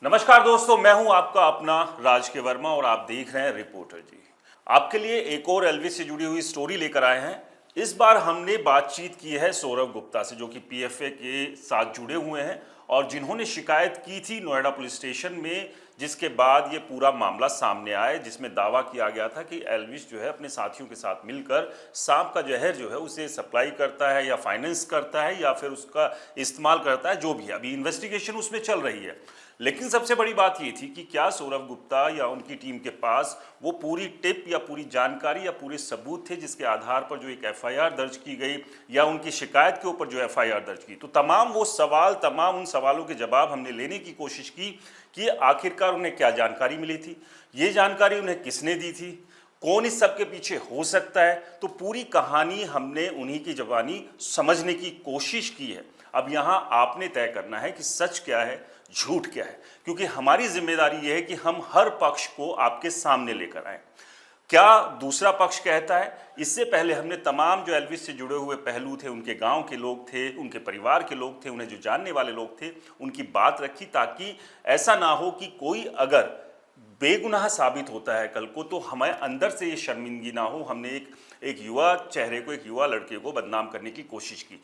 नमस्कार दोस्तों, मैं हूं आपका अपना राज के वर्मा और आप देख रहे हैं रिपोर्टर जी। आपके लिए एक और एल्विस से जुड़ी हुई स्टोरी लेकर आए हैं। इस बार हमने बातचीत की है सौरभ गुप्ता से, जो कि पीएफए के साथ जुड़े हुए हैं और जिन्होंने शिकायत की थी नोएडा पुलिस स्टेशन में, जिसके बाद ये पूरा मामला सामने आया, जिसमें दावा किया गया था कि एल्विस जो है अपने साथियों के साथ मिलकर सांप का जहर जो है उसे सप्लाई करता है या फाइनेंस करता है या फिर उसका इस्तेमाल करता है, जो भी है। अभी इन्वेस्टिगेशन उसमें चल रही है। लेकिन सबसे बड़ी बात ये थी कि क्या सौरभ गुप्ता या उनकी टीम के पास वो पूरी टिप या पूरी जानकारी या पूरे सबूत थे जिसके आधार पर जो एक एफआईआर दर्ज की गई या उनकी शिकायत के ऊपर जो एफआईआर दर्ज की। तो तमाम उन सवालों के जवाब हमने लेने की कोशिश की कि आखिरकार उन्हें क्या जानकारी मिली थी, ये जानकारी उन्हें किसने दी थी, कौन इस सब के पीछे हो सकता है। तो पूरी कहानी हमने उन्हीं की ज़बानी समझने की कोशिश की है। अब यहाँ आपने तय करना है कि सच क्या है, झूठ क्या है, क्योंकि हमारी जिम्मेदारी यह है कि हम हर पक्ष को आपके सामने लेकर आए। क्या दूसरा पक्ष कहता है, इससे पहले हमने तमाम जो एल्विस से जुड़े हुए पहलू थे, उनके गांव के लोग थे, उनके परिवार के लोग थे, उन्हें जो जानने वाले लोग थे, उनकी बात रखी, ताकि ऐसा ना हो कि कोई अगर बेगुनाह साबित होता है कल को तो हमें अंदर से ये शर्मिंदगी ना हो। हमने एक युवा चेहरे को, एक युवा लड़के को बदनाम करने की कोशिश की।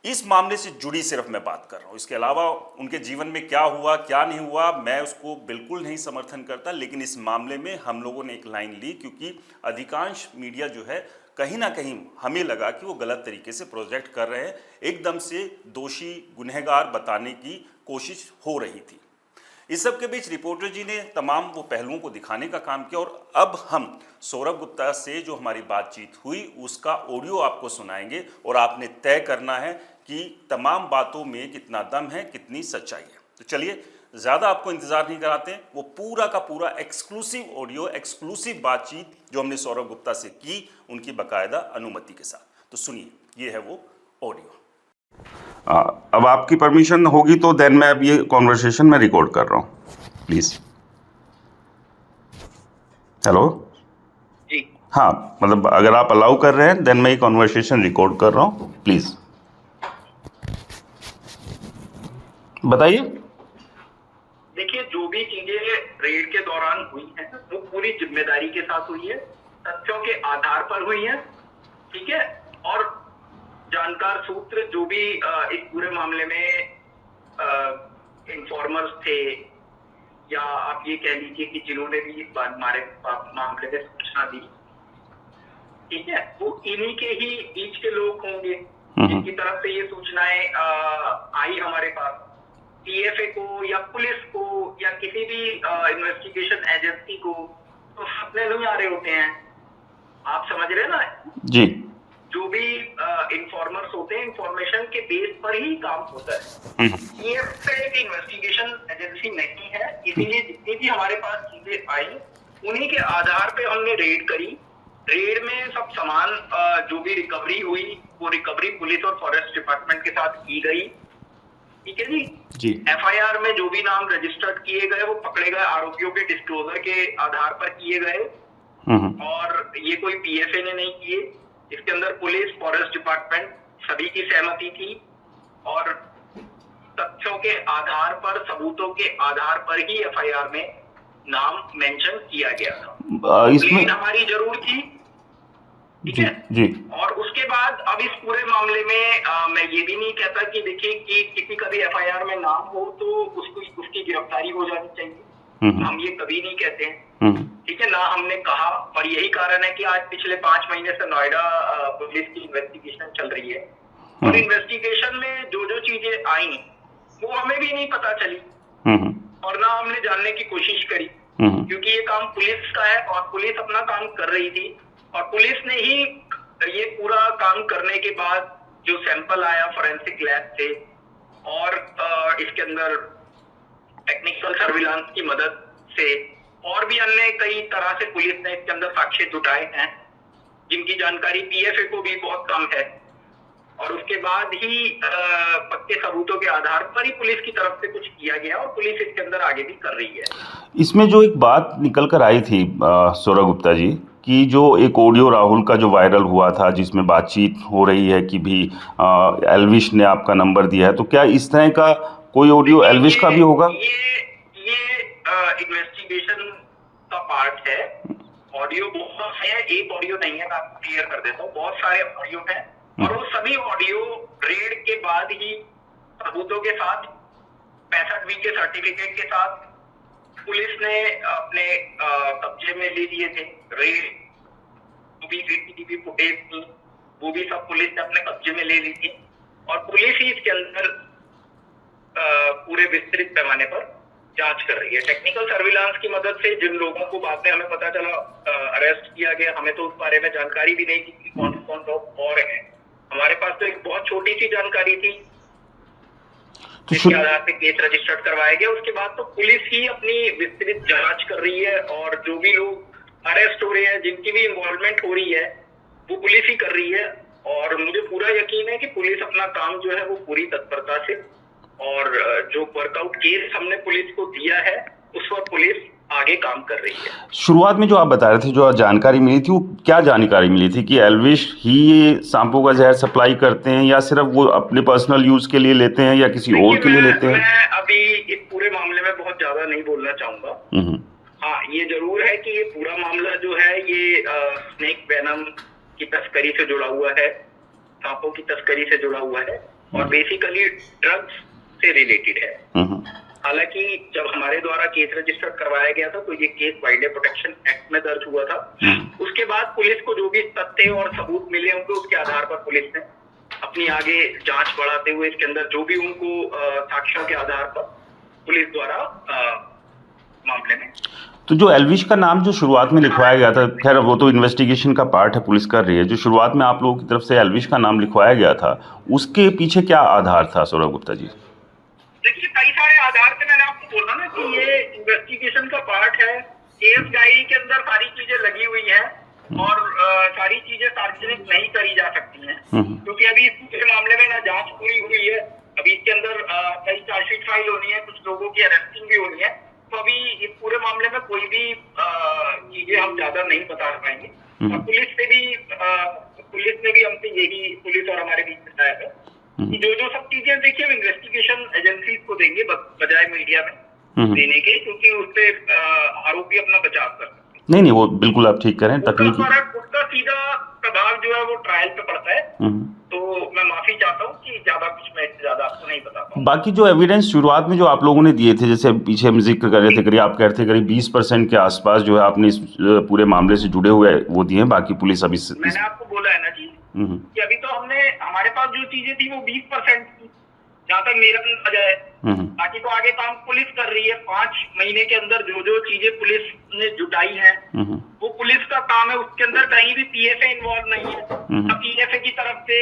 इस मामले से जुड़ी सिर्फ मैं बात कर रहा हूँ। इसके अलावा उनके जीवन में क्या हुआ क्या नहीं हुआ, मैं उसको बिल्कुल नहीं समर्थन करता। लेकिन इस मामले में हम लोगों ने एक लाइन ली, क्योंकि अधिकांश मीडिया जो है कहीं ना कहीं हमें लगा कि वो गलत तरीके से प्रोजेक्ट कर रहे हैं, एकदम से दोषी गुनहगार बताने की कोशिश हो रही थी। इस सब के बीच रिपोर्टर जी ने तमाम वो पहलुओं को दिखाने का काम किया और अब हम सौरभ गुप्ता से जो हमारी बातचीत हुई उसका ऑडियो आपको सुनाएंगे और आपने तय करना है कि तमाम बातों में कितना दम है, कितनी सच्चाई है। तो चलिए, ज़्यादा आपको इंतज़ार नहीं कराते, वो पूरा का पूरा एक्सक्लूसिव ऑडियो, एक्सक्लूसिव बातचीत जो हमने सौरभ गुप्ता से की, उनकी बाकायदा अनुमति के साथ। तो सुनिए, ये है वो ऑडियो। अब आपकी परमिशन होगी तो देन मैं अब ये कॉन्वर्सेशन में रिकॉर्ड कर रहा हूँ, प्लीज। हेलो जी। हाँ, मतलब अगर आप अलाउ कर रहे हैं देन मैं ये कॉन्वर्सेशन रिकॉर्ड कर रहा हूँ, प्लीज बताइए। देखिए, जो भी चीजें रेड के दौरान हुई हैं वो पूरी जिम्मेदारी के साथ हुई है, तथ्यों के आधार पर हुई है, ठीक है। और जानकार सूत्र जो भी इस पूरे मामले में इन्फॉर्मर्स थे, या आप ये कह लीजिए कि जिन्होंने भी इस हमारे मामले में सूचना दी, ठीक है, वो इन्हीं के ही बीच के लोग होंगे जिनकी तरफ से ये सूचनाएं आई हमारे पास। पीएफए को या पुलिस को या किसी भी इन्वेस्टिगेशन एजेंसी को तो सपने नहीं आ रहे होते हैं, आप समझ रहे हैं ना जी। जो भी इन्फॉर्मर्स होते हैं, इंफॉर्मेशन के बेस पर ही काम होता है। पीएफए एक इन्वेस्टिगेशन एजेंसी नहीं है, इसीलिए जितनी भी हमारे पास चीजें आई उन्हीं के आधार पे हमने रेड करी। रेड में सब सामान जो भी रिकवरी हुई वो रिकवरी पुलिस और फॉरेस्ट डिपार्टमेंट के साथ की गई, ठीक है जी। एफआईआर में जो भी नाम रजिस्टर्ड किए गए वो पकड़े गए आरोपियों के डिस्क्लोजर के आधार पर किए गए, और ये कोई पीएफए ने नहीं किए। इसके अंदर पुलिस, फॉरेस्ट डिपार्टमेंट सभी की सहमति थी और तथ्यों के आधार पर, सबूतों के आधार पर ही एफआईआर में नाम मेंशन किया गया था। इसमें हमारी जरूर थी, ठीक है जी। और उसके बाद अब इस पूरे मामले में मैं ये भी नहीं कहता कि देखिए कि किसी का भी एफआईआर में नाम हो तो उसकी गिरफ्तारी हो जानी चाहिए, हम ये कभी नहीं कहते हैं, ठीक है ना। हमने कहा, और यही कारण है कि आज पिछले 5 महीने से नोएडा पुलिस की इन्वेस्टिगेशन चल रही है और इन्वेस्टिगेशन में जो जो चीजें आई वो हमें भी नहीं पता चली और ना हमने जानने की कोशिश करी, क्योंकि ये काम पुलिस का है और पुलिस अपना काम कर रही थी। और पुलिस ने ही ये पूरा काम करने के बाद जो सैंपल आया फोरेंसिक लैब से और इसके अंदर टेक्निकल सर्विलांस की मदद से और भी अन्य कई तरह से पुलिस ने इसके अंदर साक्ष्य जुटाए हैं, जिनकी जानकारी पीएफए को भी बहुत कम है। और उसके बाद ही पक्के सबूतों के आधार पर ही पुलिस की तरफ से कुछ किया गया और पुलिस इसके अंदर आगे भी कर रही है। इसमें जो एक बात निकल कर आई थी सौरभ गुप्ता जी, कि जो एक ऑडियो राहुल का जो वायरल हुआ था जिसमें बातचीत हो रही है कि भी एल्विश ने आपका नंबर दिया है, तो क्या इस तरह का कोई ऑडियो एल्विश का भी होगा? इन्वेस्टिगेशन का पार्ट है। ऑडियो बहुत है, एक ऑडियो नहीं है, मैं आपको क्लियर कर देता हूँ, बहुत सारे ऑडियो हैं और वो सभी ऑडियो रेड के बाद ही सबूतों के साथ 65 वीक के सर्टिफिकेट के साथ पुलिस ने अपने कब्जे में ले लिए थे। रेड जो भी सीसीटीवी फुटेज थी वो भी सब पुलिस ने अपने कब्जे में ले ली थी और पुलिस ही इसके अंदर पूरे विस्तृत पैमाने पर जांच कर रही है। टेक्निकल सर्विलांस की मदद से जिन लोगों को बाद में हमें पता चला अरेस्ट किया गया, हमें तो उस बारे में जानकारी भी नहीं थी कि कौन कौन लोग और हैं। हमारे पास तो एक बहुत छोटी सी जानकारी थी जिसके आधार पे केस रजिस्टर्ड करवाया गया। उसके बाद तो पुलिस ही अपनी विस्तृत जांच कर रही है और जो भी लोग अरेस्ट हो रहे हैं, जिनकी भी इन्वॉल्वमेंट हो रही है, वो पुलिस ही कर रही है। और मुझे पूरा यकीन है कि पुलिस अपना काम जो है वो पूरी तत्परता से, और जो वर्कआउट केस हमने पुलिस को दिया है उस पर पुलिस आगे काम कर रही है। शुरुआत में जो आप बता रहे थे, जो जानकारी मिली थी, वो क्या जानकारी मिली थी कि एल्विश ही ये सांपों का जहर सप्लाई करते हैं या सिर्फ वो अपने पर्सनल यूज के लिए लेते हैं या किसी और के लिए लेते हैं? मैं अभी इस पूरे मामले में बहुत ज्यादा नहीं बोलना चाहूंगा। हाँ, ये जरूर है कि ये पूरा मामला जो है ये स्नेक वेनम की तस्करी से जुड़ा हुआ है, सांपों की तस्करी से जुड़ा हुआ है और बेसिकली ड्रग्स से रिलेटेड है। हालांकि जब हमारे द्वारा केस रजिस्टर करवाया गया था तो ये case wild life protection act में दर्ज हुआ था। उसके बाद पुलिस को जो भी तथ्य और सबूत मिले होंगे उसके आधार पर पुलिस ने अपनी आगे जांच बढ़ाते हुए इसके अंदर जो भी उनको साक्ष्यों के आधार पर पुलिस द्वारा मामले में। तो जो एल्विश का नाम जो शुरुआत में लिखवाया गया था, खैर वो तो इन्वेस्टिगेशन का पार्ट है, पुलिस कर रही है, जो शुरुआत में आप लोगों की तरफ से एल्विश का नाम लिखवाया गया था उसके पीछे क्या आधार था सौरभ गुप्ता जी? देखिए, कई सारे आधार थे। मैंने आपको बोला ना कि ये इन्वेस्टिगेशन का पार्ट है। केस डायरी के अंदर सारी चीजें लगी हुई हैं और सारी चीजें सार्वजनिक नहीं करी जा सकती हैं क्योंकि अभी इस पूरे मामले में ना जांच पूरी हुई है। अभी इसके अंदर कई चार्जशीट फाइल होनी है, कुछ लोगों की अरेस्टिंग भी होनी है, तो अभी इस पूरे मामले में कोई भी चीजें हम ज्यादा नहीं बता पाएंगे। और पुलिस ने भी हमसे यही, पुलिस और हमारे बीच बताया है कि जो सब चीजें देखिए हम इन्वेस्टिगेशन एजेंसीज को देंगे बजाय मीडिया में देने के, क्योंकि उससे आरोपी अपना बचाव कर सकते हैं। नहीं, वो बिल्कुल आप ठीक करें। तकनीकी उसका सीधा प्रभाव जो है वो ट्रायल पे पड़ता है, तो मैं माफी चाहता हूँ कि मैं ज्यादा आपको नहीं बता पाऊँ। बाकी जो एविडेंस शुरुआत में जो आप लोगों ने दिए थे, जैसे पीछे हम जिक्र कर रहे थे, करीब आप कहते करीब 20% के आसपास जो है आपने इस पूरे मामले से जुड़े हुए वो दिए हैं। बाकी पुलिस अभी मैंने आपको बोला है ना जी कि अभी तो हमारे पास जो चीजें थी वो 20% थी, जहाँ तक मेरा अंदाजा है। बाकी तो आगे काम पुलिस कर रही है। 5 महीने के अंदर जो चीजें पुलिस ने जुटाई है वो पुलिस का काम है। उसके अंदर कहीं भी पीएफए इन्वॉल्व नहीं है। ना पीएफए की तरफ से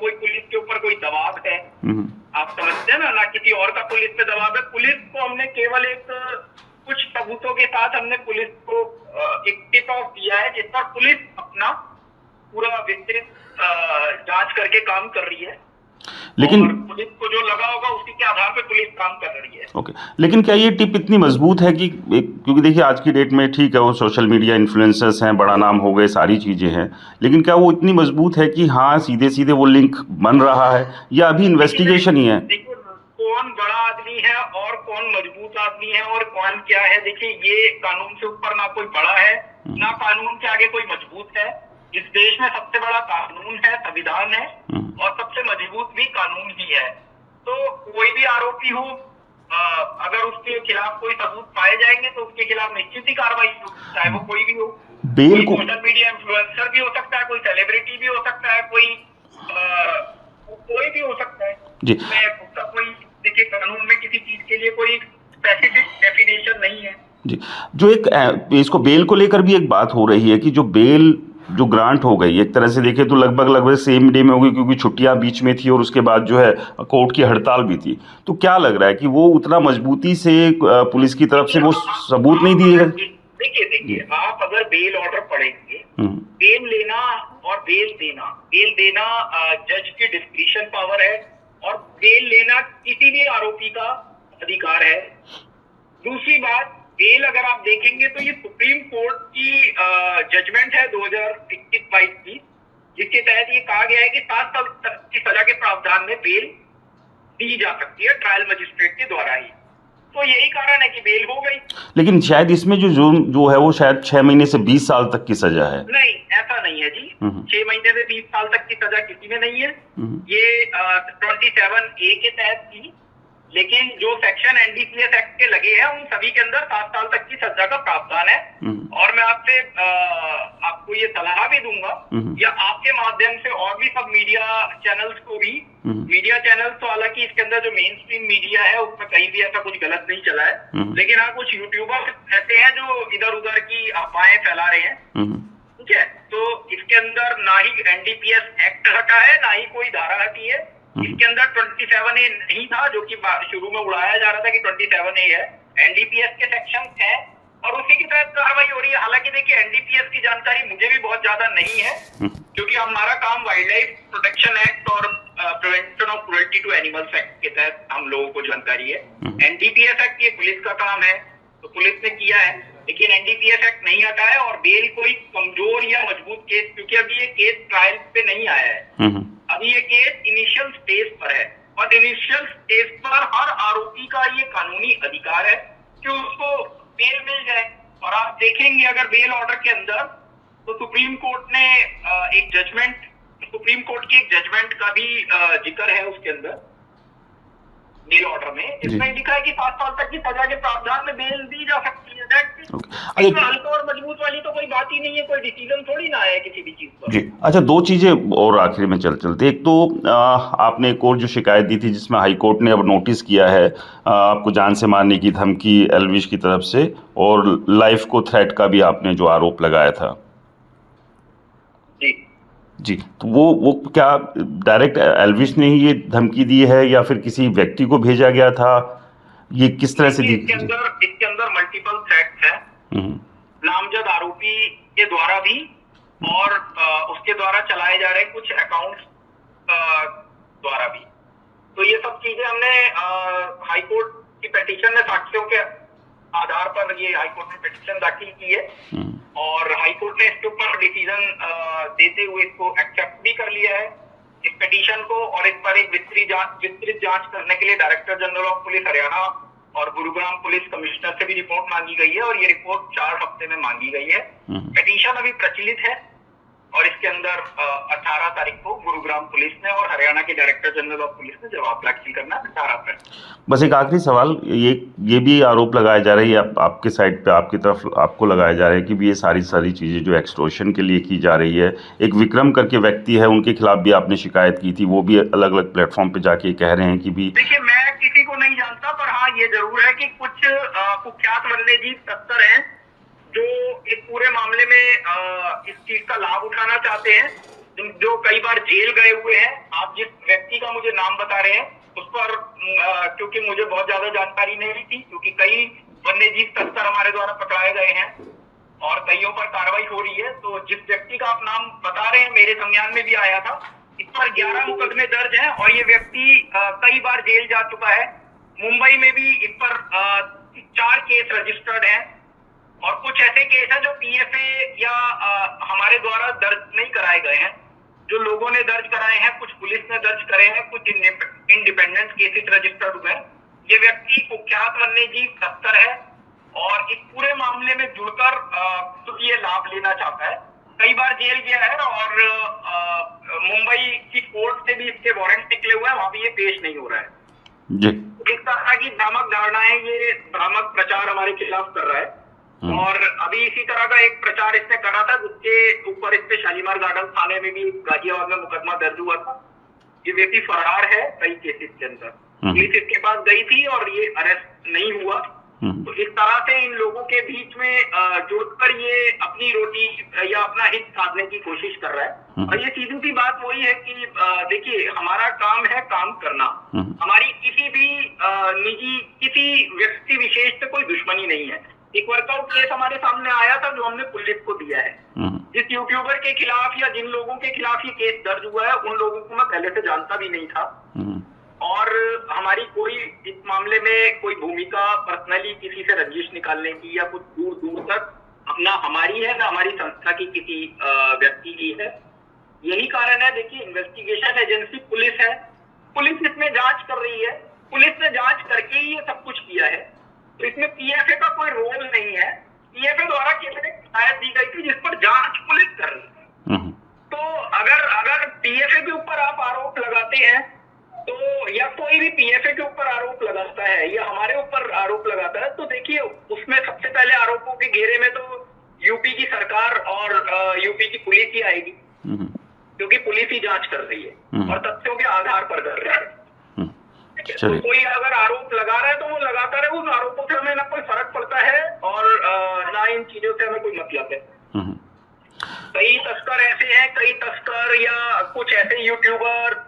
कोई पुलिस के ऊपर कोई दबाव है, आप समझते हैं ना किसी और का पुलिस पे दबाव है। पुलिस को हमने केवल कुछ सबूतों के साथ हमने पुलिस को एक टिप ऑफ दिया है जिस पर पुलिस अपना पूरा विस्तृत जांच करके काम कर रही है। लेकिन पुलिस को जो लगा होगा उसी के आधार पे पुलिस काम कर रही है। ओके, लेकिन क्या ये टिप इतनी मजबूत है कि क्योंकि देखिए आज की डेट में ठीक है वो सोशल मीडिया इन्फ्लुएंसर्स हैं, बड़ा नाम हो गए, सारी चीजें हैं, लेकिन क्या वो इतनी मजबूत है कि हाँ सीधे सीधे वो लिंक बन रहा है या अभी इन्वेस्टिगेशन ही है? देखिए, कौन बड़ा आदमी है और कौन मजबूत आदमी है और कौन क्या है, देखिए ये कानून से ऊपर ना कोई बड़ा है ना कानून के आगे कोई मजबूत है। इस देश में सबसे बड़ा कानून है, संविधान है और सबसे मजबूत भी कानून ही है। तो कोई भी आरोपी हो, अगर उसके खिलाफ कोई सबूत पाए जाएंगे तो उसके खिलाफ निश्चित ही कार्रवाई हो, चाहे वो कोई भी हो। बेल को सोशल मीडिया इन्फ्लुएंसर भी हो सकता है, कोई सेलिब्रिटी भी हो सकता है, कोई भी हो सकता है जी। कोई देखिए, कानून में किसी चीज के लिए कोई स्पेसिफिक डेफिनेशन नहीं है जी। जो इसको बेल को लेकर भी एक बात हो रही है कि जो बेल जो ग्रांट हो गई, एक तरह से देखें तो लगभग सेम डे में हो गई क्योंकि छुट्टियां बीच में थी और उसके बाद जो है कोर्ट की हड़ताल भी थी। तो क्या लग रहा है कि वो उतना मजबूती से पुलिस की तरफ से वो सबूत नहीं दिए गए? देखिए, आप अगर बेल ऑर्डर पढ़ेंगे, बेल लेना और बेल देना जज की डिस्क्रिशन पावर है और बेल लेना किसी भी आरोपी का अधिकार है। दूसरी बात, बेल अगर आप देखेंगे तो ये सुप्रीम कोर्ट की जजमेंट है 2021-22 की, जिसके तहत ये कहा गया है कि 7 साल तक की सजा के प्रावधान में बेल दी जा सकती है ट्रायल मजिस्ट्रेट के द्वारा ही। तो यही कारण है कि बेल हो गई। लेकिन शायद इसमें जो है वो शायद 6 महीने से 20 साल तक की सजा है। नहीं, ऐसा नहीं है जी। 6 महीने से 20 साल तक की सजा किसी में नहीं है। ये 27A के तहत थी, लेकिन जो सेक्शन एनडीपीएस एक्ट के लगे हैं उन सभी के अंदर 7 साल तक की सजा का प्रावधान है। और मैं आपको ये सलाह भी दूंगा या आपके माध्यम से और भी सब मीडिया चैनल्स को भी, मीडिया चैनल्स तो हालांकि इसके अंदर जो मेन स्ट्रीम मीडिया है उसमें कहीं भी ऐसा कुछ गलत नहीं चला है, लेकिन हाँ कुछ यूट्यूबर ऐसे हैं जो इधर उधर की अफवाहें फैला रहे हैं, ठीक है। तो इसके अंदर ना ही एनडीपीएस एक्ट हटा है, ना ही कोई धारा हटी है। इसके अंदर 27A नहीं था, जो कि शुरू में उड़ाया जा रहा था कि 27A है। एनडीपीएस के सेक्शन है और उसी की तहत कार्रवाई हो रही है। हालांकि देखिए एनडीपीएस की जानकारी मुझे भी बहुत ज्यादा नहीं है, क्योंकि हमारा काम वाइल्ड लाइफ प्रोटेक्शन एक्ट और prevention of cruelty to animals act के तहत हम लोगों को जानकारी है। एनडीपीएस एक्ट ये पुलिस का काम है, तो पुलिस ने किया है, लेकिन एनडीपीएस एक्ट नहीं हटा है। और बेल कोई कमजोर या मजबूत केस, क्योंकि अभी ये केस ट्रायल पे नहीं आया है, अभी ये केस इनिशियल स्टेज पर है और इनिशियल स्टेज पर हर आरोपी का ये कानूनी अधिकार है कि उसको बेल मिल जाए। और आप देखेंगे अगर बेल ऑर्डर के अंदर तो सुप्रीम कोर्ट ने सुप्रीम कोर्ट की एक जजमेंट का भी जिक्र है उसके अंदर बेल ऑर्डर में। इसमें लिखा है कि 7 साल तक की सजा के प्रावधान में बेल दी जा सकती है। इसमें हल्का और मजबूत वाली तो कोई बात ही नहीं है, कोई डिसीजन थोड़ी ना है किसी भी चीज पर। जी अच्छा, 2 चीजें और आखिर में चलते। एक तो आपने एक और जो शिकायत दी थी जिसमें हाई कोर्ट ने अब नोटिस किया है आपको जान से मारने की धमकी एल्विश की तरफ से, और लाइफ को थ्रेट का भी आपने जो आरोप लगाया था। जी, तो वो क्या डायरेक्ट एल्विश ने ही ये धमकी दी है या फिर किसी व्यक्ति को भेजा गया था? ये किस तरह से इसके अंदर मल्टीपल थ्रेट्स है, नामजद आरोपी के द्वारा भी और उसके द्वारा चलाए जा रहे कुछ अकाउंट्स द्वारा भी। तो ये सब चीजें हमने हाई कोर्ट की पिटीशन में साक्ष्यों के आधार पर ये हाई कोर्ट में पिटीशन दाखिल की है और हाई कोर्ट ने इसके ऊपर डिसीजन देते हुए इसको एक्सेप्ट भी कर लिया है इस पिटीशन को। और इस पर एक विस्तृत जांच करने के लिए director general of police Haryana और गुरुग्राम पुलिस कमिश्नर से भी रिपोर्ट मांगी गई है और ये रिपोर्ट 4 हफ्ते में मांगी गई है। पिटीशन अभी प्रचलित है और इसके अंदर 18 तारीख को गुरुग्राम पुलिस ने और हरियाणा के डायरेक्टर जनरल ऑफ पुलिस ने जवाब दाखिल करना है 18 अप्रैल। बस एक आखिरी सवाल, ये भी आरोप लगाया जा रहा है आपके साइड पे, आपकी तरफ आपको लगाया जा रहा है कि भी ये सारी चीज़ें जो एक्सटॉर्शन के लिए की जा रही है, एक विक्रम करके व्यक्ति है उनके खिलाफ भी आपने शिकायत की थी, वो भी अलग अलग प्लेटफॉर्म पे जाके कह रहे हैं कि भी। देखिए मैं किसी को नहीं जानता, पर हाँ ये जरूर है कि कुछ कुख्यात वन्यजीव तस्कर हैं जो इस पूरे मामले में इस चीज का लाभ उठाना चाहते हैं, जो कई बार जेल गए हुए हैं। आप जिस व्यक्ति का मुझे नाम बता रहे हैं उस पर क्योंकि मुझे बहुत ज्यादा जानकारी नहीं थी, क्योंकि कई वन्यजीव तस्कर हमारे द्वारा पकड़ाए गए हैं और कईयों पर कार्रवाई हो रही है। तो जिस व्यक्ति का आप नाम बता रहे हैं मेरे संज्ञान में भी आया था, इस पर 11 मुकदमे दर्ज हैं और ये व्यक्ति कई बार जेल जा चुका है। मुंबई में भी इस पर 4 केस रजिस्टर्ड हैं और कुछ ऐसे केस हैं जो पीएफए या हमारे द्वारा दर्ज नहीं कराए गए हैं, जो लोगों ने दर्ज कराए हैं, कुछ पुलिस ने दर्ज करे हैं, कुछ इंडिपेंडेंट केसेस रजिस्टर्ड हुए हैं। ये व्यक्ति कुख्यात वन्यजीव तस्कर है और इस पूरे मामले में जुड़कर तो ये लाभ लेना चाहता है। कई बार जेल गया है और मुंबई की कोर्ट से भी इसके वारंट निकले हुए हैं, वहां भी ये पेश नहीं हो रहा है जी। इस तरह की भ्रामक धारणाएं, ये भ्रामक प्रचार हमारे खिलाफ कर रहा है। और अभी इसी तरह का एक प्रचार इसने करा था जिसके ऊपर इस पे शालीमार गार्डन थाने में भी गाजियाबाद में मुकदमा दर्ज हुआ था। ये व्यक्ति फरार है कई केसेस के अंदर, पुलिस इसके पास गई थी और ये अरेस्ट नहीं हुआ। तो इस तरह से इन लोगों के बीच में जुड़कर ये अपनी रोटी या अपना हित साधने की कोशिश कर रहा है। और ये सीधी सी बात वही है कि देखिए हमारा काम है काम करना, हमारी किसी भी निजी किसी व्यक्ति विशेष से कोई दुश्मनी नहीं है। एक वर्कआउट केस हमारे सामने आया था जो हमने पुलिस को दिया है। जिस यूट्यूबर के खिलाफ या जिन लोगों के खिलाफ ये केस दर्ज हुआ है उन लोगों को मैं पहले से जानता भी नहीं था और हमारी कोई इस मामले में कोई भूमिका पर्सनली किसी से रंजिश निकालने की या कुछ दूर दूर तक अपना हमारी है ना हमारी संस्था की किसी व्यक्ति की है। यही कारण है, देखिए इन्वेस्टिगेशन एजेंसी पुलिस है, पुलिस इसमें जांच कर रही है, पुलिस ने जांच करके ही ये सब कुछ किया है। तो इसमें पीएफए का कोई रोल नहीं है। पीएफए द्वारा केवल एक शिकायत दी गई थी जिस पर जांच पुलिस कर रही है। तो अगर पीएफए के ऊपर आप आरोप लगाते हैं तो, या कोई भी पीएफए के ऊपर आरोप लगाता है या हमारे ऊपर आरोप लगाता है, तो देखिए उसमें सबसे पहले आरोपों के घेरे में तो यूपी की सरकार और यूपी की पुलिस ही आएगी, क्योंकि पुलिस ही जांच कर रही है और तथ्यों के आधार पर कर रही है। तो कोई अगर आरोप लगा रहा है तो वो लगाता रहे, उस आरोपों से हमें ना कोई फर्क पड़ता है और ना इन चीजों से हमें कोई मतलब है। कई तस्कर ऐसे हैं, कई तस्कर या कुछ ऐसे यूट्यूबर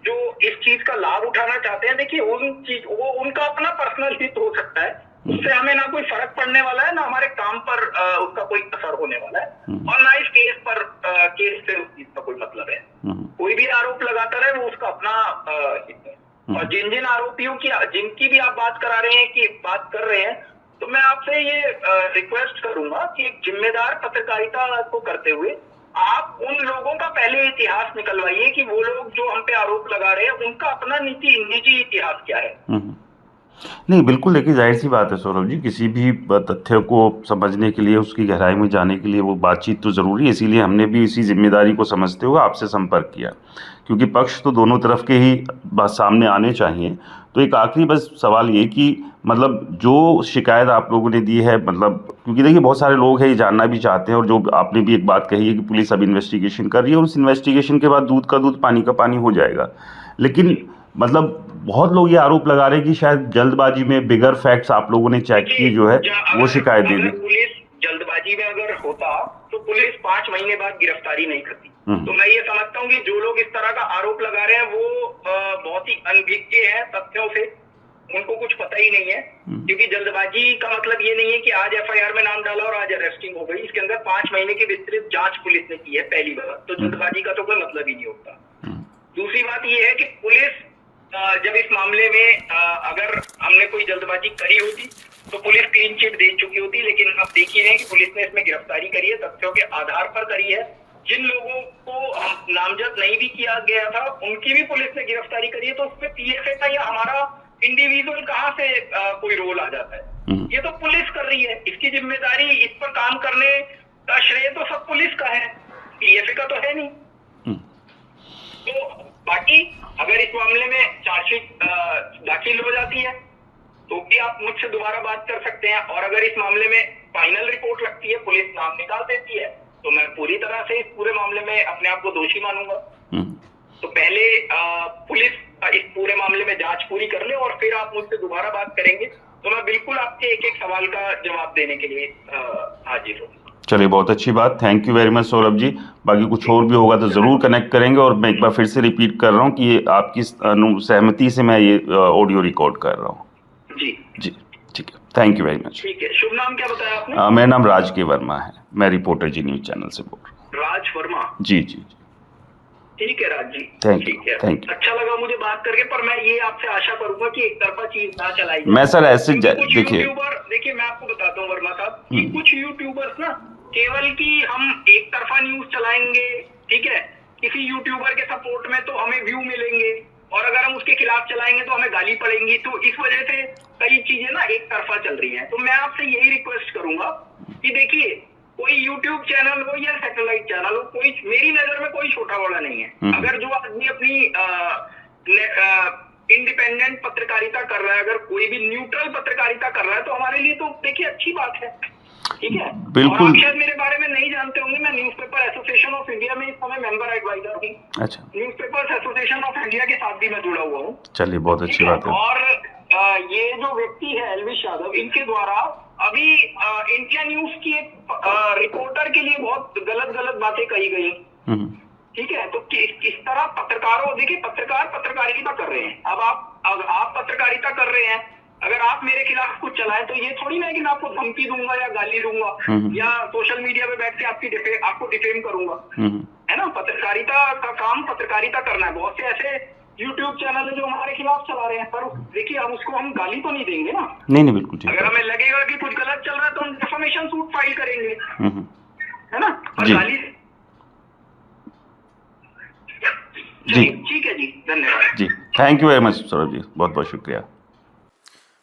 जो इस चीज का लाभ उठाना चाहते हैं। देखिए वो उनका अपना पर्सनल हित हो सकता है, उससे हमें ना कोई फर्क पड़ने वाला है, ना हमारे काम पर उसका कोई असर होने वाला है और ना इस केस से उस चीज का कोई मतलब है। कोई भी आरोप लगाता रहे वो उसका अपना हित है। और जिन आरोपियों की जिनकी भी आप बात कर रहे हैं, तो मैं आपसे ये रिक्वेस्ट करूंगा कि एक जिम्मेदार पत्रकारिता को करते हुए आप उन लोगों का पहले इतिहास निकलवाइए कि वो लोग जो हम पे आरोप लगा रहे हैं उनका अपना निजी इतिहास क्या है। नहीं, बिल्कुल। देखिए, जाहिर सी बात है सौरभ जी, किसी भी तथ्य को समझने के लिए, उसकी गहराई में जाने के लिए वो बातचीत तो ज़रूरी है। इसीलिए हमने भी इसी जिम्मेदारी को समझते हुए आपसे संपर्क किया, क्योंकि पक्ष तो दोनों तरफ के ही सामने आने चाहिए। तो एक आखिरी बस सवाल ये कि मतलब जो शिकायत आप लोगों ने दी है, मतलब क्योंकि देखिए बहुत सारे लोग हैं ये जानना भी चाहते हैं, और जो आपने भी एक बात कही है कि पुलिस अब इन्वेस्टिगेशन कर रही है और उस इन्वेस्टिगेशन के बाद दूध का दूध पानी का पानी हो जाएगा। लेकिन मतलब बहुत लोग ये आरोप लगा रहे हैं कि शायद जल्दबाजी में बिगर फैक्ट्स आप लोगों ने चेक किए जो है वो शिकायत दे दी। पुलिस जल्दबाजी में अगर होता तो पुलिस 5 महीने बाद गिरफ्तारी नहीं करती। तो मैं ये समझता हूँ कि जो लोग इस तरह का आरोप लगा रहे हैं वो बहुत ही अनभिज्ञ हैं तथ्यों से, उनको कुछ पता ही नहीं है। क्योंकि जल्दबाजी का मतलब ये नहीं है कि आज एफआईआर में नाम डाला और आज अरेस्टिंग हो गई। इसके अंदर 5 महीने की विस्तृत जांच पुलिस ने की है पहली बार, तो जल्दबाजी का तो कोई मतलब ही नहीं होता। दूसरी बात ये है कि पुलिस जब इस मामले में अगर हमने कोई जल्दबाजी करी होती तो पुलिस क्लीन चिट दे चुकी होती, लेकिन अब देख ही रहे हैं कि पुलिस ने इसमें गिरफ्तारी करी है, तथ्यों के आधार पर करी है। जिन लोगों को नामजद नहीं भी किया गया था उनकी भी पुलिस ने गिरफ्तारी करी है। तो उसमें पीएफए का या हमारा इंडिविजुअल कहाँ से कोई रोल आ जाता है? ये तो पुलिस कर रही है, इसकी जिम्मेदारी, इस पर काम करने का श्रेय तो सब पुलिस का है, पीएफए का तो है नहीं। तो बाकी अगर इस मामले में चार्जशीट दाखिल हो जाती है तो भी आप मुझसे दोबारा बात कर सकते हैं, और अगर इस मामले में फाइनल रिपोर्ट लगती है, पुलिस नाम निकाल देती है, तो मैं पूरी तरह से इस पूरे मामले में अपने आप को दोषी मानूंगा। तो पहले पुलिस इस पूरे मामले में जांच पूरी कर ले और फिर आप मुझसे दोबारा बात करेंगे, तो मैं बिल्कुल आपके एक सवाल का जवाब देने के लिए हाजिर हूँ। चलिए, बहुत अच्छी बात, thank you very much Saurabh ji. बाकी कुछ और भी होगा तो ज़रूर कनेक्ट करेंगे, और मैं एक बार फिर से रिपीट कर रहा हूँ कि ये आपकी सहमति से मैं ये ऑडियो रिकॉर्ड कर रहा हूँ। जी, ठीक है, थैंक यू वेरी मच। ठीक है, शुभ नाम क्या बताया आपने? मेरा नाम राज के वर्मा है, मैं रिपोर्टर जी न्यूज़ चैनल से बोल रहा हूँ। राज वर्मा? जी। ठीक है राज जी, थैंक यू। अच्छा लगा मुझे बात करके, पर मैं ये आपसे आशा करूंगा कि एक तरफा चीज ना चलाई। मैं सर ऐसे देखिए मैं आपको बताता हूँ वर्मा साहब कि कुछ यूट्यूबर्स ना केवल कि हम एक तरफा न्यूज चलाएंगे, ठीक है, किसी यूट्यूबर के सपोर्ट में तो हमें व्यू मिलेंगे, और अगर हम उसके खिलाफ चलाएंगे तो हमें गाली पड़ेंगी। तो इस वजह से कई चीजें ना एक तरफा चल रही हैं। तो मैं आपसे यही रिक्वेस्ट करूंगा कि देखिए कोई यूट्यूब चैनल हो या सैटेलाइट चैनल हो, कोई मेरी नजर में कोई छोटा बड़ा नहीं है। अगर जो आदमी अपनी इंडिपेंडेंट पत्रकारिता कर रहा है, अगर कोई भी न्यूट्रल पत्रकारिता कर रहा है, तो हमारे लिए तो देखिए अच्छी बात है, ठीक है। बिल्कुल। आप शायद मेरे बारे में नहीं जानते होंगे, मैं न्यूज़पेपर एसोसिएशन ऑफ इंडिया में इस समय मेंबर एडवाइजर हूँ। अच्छा। न्यूज़पेपर्स एसोसिएशन ऑफ इंडिया के साथ भी मैं जुड़ा हुआ हूँ। चलिए, बहुत अच्छी बात है। और ये जो व्यक्ति है एल्विश यादव, इनके द्वारा अभी इंडिया न्यूज की एक रिपोर्टर के लिए बहुत गलत बातें कही गई, ठीक है। तो किस तरह पत्रकारों, देखिए पत्रकार पत्रकारिता कर रहे हैं। अब आप पत्रकारिता कर रहे हैं, अगर आप मेरे खिलाफ कुछ चलाएं तो ये थोड़ी ना कि मैं आपको धमकी दूंगा या गाली दूंगा या सोशल मीडिया पे बैठ के आपको डिफेम करूंगा, है ना। पत्रकारिता का काम पत्रकारिता करना है। बहुत से ऐसे यूट्यूब चैनल है जो हमारे खिलाफ चला रहे हैं, पर देखिए हम गाली तो नहीं देंगे ना। नहीं, बिल्कुल ठीक है। अगर हमें लगेगा कि कुछ गलत चल रहा है तो हम डिफेमेशन सूट फाइल करेंगे, है ना। जी। गाली जी, ठीक है जी, धन्यवाद जी, thank you very much Saurabh ji, बहुत बहुत शुक्रिया।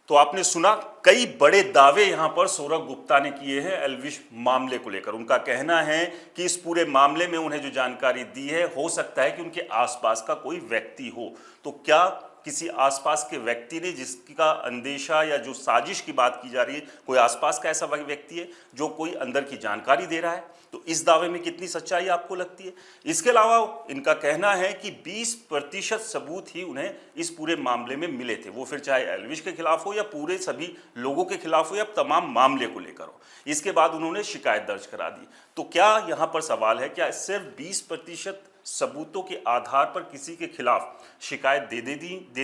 तो आपने सुना, कई बड़े दावे यहां पर सौरभ गुप्ता ने किए हैं एल्विश मामले को लेकर। उनका कहना है कि इस पूरे मामले में उन्हें जो जानकारी दी है, हो सकता है कि उनके आसपास का कोई व्यक्ति हो। तो क्या किसी आसपास के व्यक्ति ने, जिसका अंदेशा या जो साजिश की बात की जा रही है, कोई आसपास का ऐसा व्यक्ति है जो कोई अंदर की जानकारी दे रहा है? तो इस दावे में कितनी सच्चाई आपको लगती है? इसके अलावा इनका कहना है कि 20% सबूत ही उन्हें इस पूरे मामले में मिले थे, वो फिर चाहे एल्विश के खिलाफ हो या पूरे सभी लोगों के खिलाफ हो या तमाम मामले को लेकर हो। इसके बाद उन्होंने शिकायत दर्ज करा दी। तो क्या यहाँ पर सवाल है, क्या सिर्फ 20% सबूतों के आधार पर किसी के खिलाफ शिकायत दे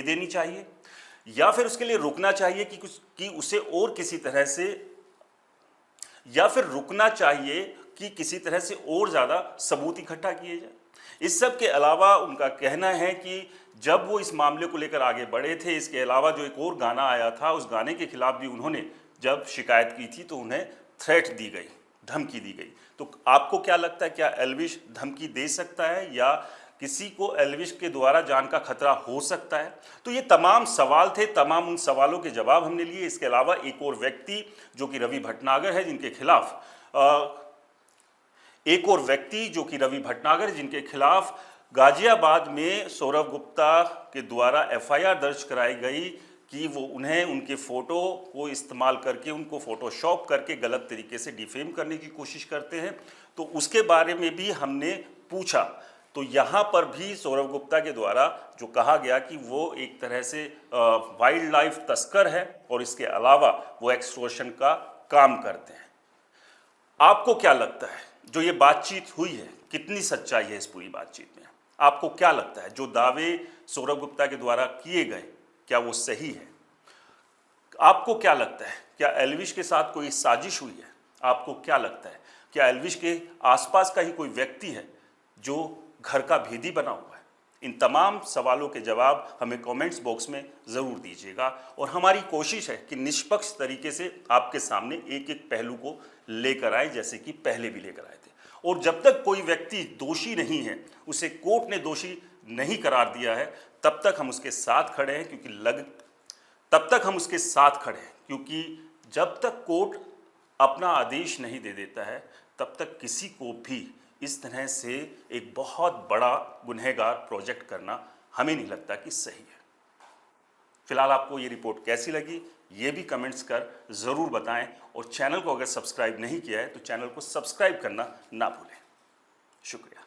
देनी चाहिए, या फिर उसके लिए रुकना चाहिए कि उसे और किसी तरह से, या फिर रुकना चाहिए कि किसी तरह से और ज़्यादा सबूत इकट्ठा किए जाए? इस सब के अलावा उनका कहना है कि जब वो इस मामले को लेकर आगे बढ़े थे, इसके अलावा जो एक और गाना आया था, उस गाने के खिलाफ भी उन्होंने जब शिकायत की थी तो उन्हें थ्रेट दी गई, धमकी दी गई। तो आपको क्या लगता है, क्या एल्विश धमकी दे सकता है या किसी को एल्विश के द्वारा जान का खतरा हो सकता है? तो ये तमाम सवाल थे, तमाम उन सवालों के जवाब हमने लिए। इसके अलावा एक और व्यक्ति जो कि रवि भटनागर है, जिनके खिलाफ गाजियाबाद में सौरभ गुप्ता के द्वारा एफआईआर दर्ज कराई गई कि वो उन्हें उनके फ़ोटो को इस्तेमाल करके, उनको फ़ोटोशॉप करके गलत तरीके से डिफेम करने की कोशिश करते हैं। तो उसके बारे में भी हमने पूछा। तो यहाँ पर भी सौरभ गुप्ता के द्वारा जो कहा गया कि वो एक तरह से वाइल्ड लाइफ तस्कर है और इसके अलावा वो एक्सटॉर्शन का काम करते हैं। आपको क्या लगता है, जो ये बातचीत हुई है, कितनी सच्चाई है इस पूरी बातचीत में? आपको क्या लगता है, जो दावे सौरभ गुप्ता के द्वारा किए गए, क्या वो सही है? आपको क्या लगता है, क्या एल्विश के साथ कोई साजिश हुई है? आपको क्या लगता है, क्या एल्विश के आसपास का ही कोई व्यक्ति है जो घर का भेदी बना हुआ है? इन तमाम सवालों के जवाब हमें कमेंट्स बॉक्स में ज़रूर दीजिएगा और हमारी कोशिश है कि निष्पक्ष तरीके से आपके सामने एक एक पहलू को लेकर आए, जैसे कि पहले भी लेकर आए थे। और जब तक कोई व्यक्ति दोषी नहीं है, उसे कोर्ट ने दोषी नहीं करार दिया है, तब तक हम उसके साथ खड़े हैं, क्योंकि जब तक कोर्ट अपना आदेश नहीं दे देता है, तब तक किसी को भी इस तरह से एक बहुत बड़ा गुनहगार प्रोजेक्ट करना हमें नहीं लगता कि सही है। फिलहाल आपको ये रिपोर्ट कैसी लगी, ये भी कमेंट्स कर ज़रूर बताएं और चैनल को अगर सब्सक्राइब नहीं किया है तो चैनल को सब्सक्राइब करना ना भूलें। शुक्रिया।